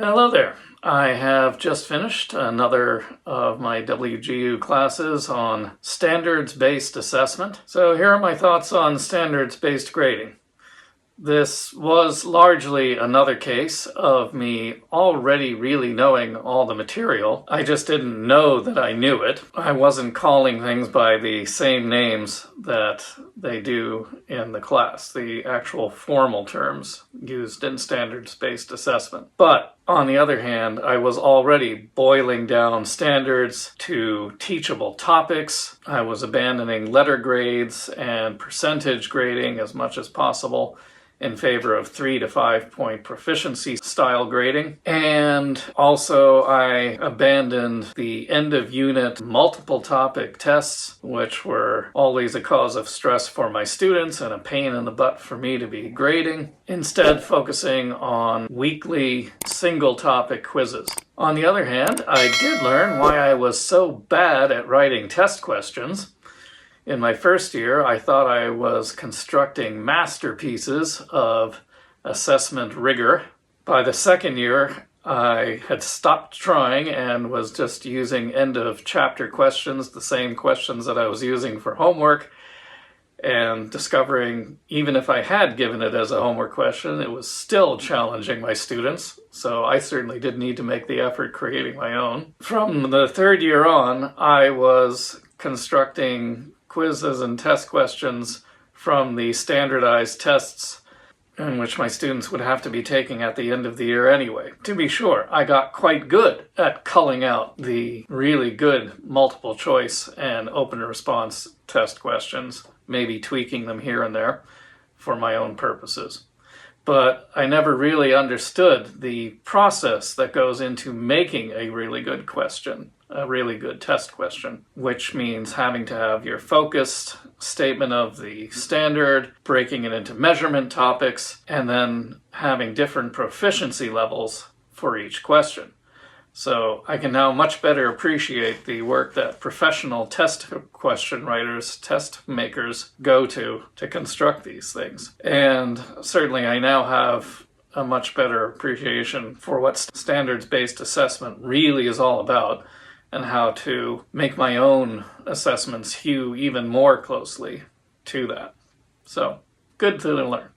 Hello there. I have just finished another of my WGU classes on standards-based assessment. So here are my thoughts on standards-based grading. This was largely another case of me already really knowing all the material. I just didn't know that I knew it. I wasn't calling things by the same names that they do in the class, the actual formal terms used in standards-based assessment. But on the other hand, I was already boiling down standards to teachable topics. I was abandoning letter grades and percentage grading as much as possible in favor of 3 to 5 point proficiency style grading. And also I abandoned the end of unit multiple topic tests, which were always a cause of stress for my students and a pain in the butt for me to be grading, instead focusing on weekly single topic quizzes. On the other hand, I did learn why I was so bad at writing test questions. In my first year, I thought I was constructing masterpieces of assessment rigor. By the second year, I had stopped trying and was just using end of chapter questions, the same questions that I was using for homework, and discovering even if I had given it as a homework question, it was still challenging my students. So I certainly did need to make the effort creating my own. From the third year on, I was constructing quizzes and test questions from the standardized tests in which my students would have to be taking at the end of the year anyway. To be sure, I got quite good at culling out the really good multiple choice and open response test questions, maybe tweaking them here and there for my own purposes. But I never really understood the process that goes into making a really good question, a really good test question, which means having to have your focused statement of the standard, breaking it into measurement topics, and then having different proficiency levels for each question. So I can now much better appreciate the work that professional test question writers, test makers go to construct these things. And certainly I now have a much better appreciation for what standards-based assessment really is all about and how to make my own assessments hew even more closely to that. So, good to learn.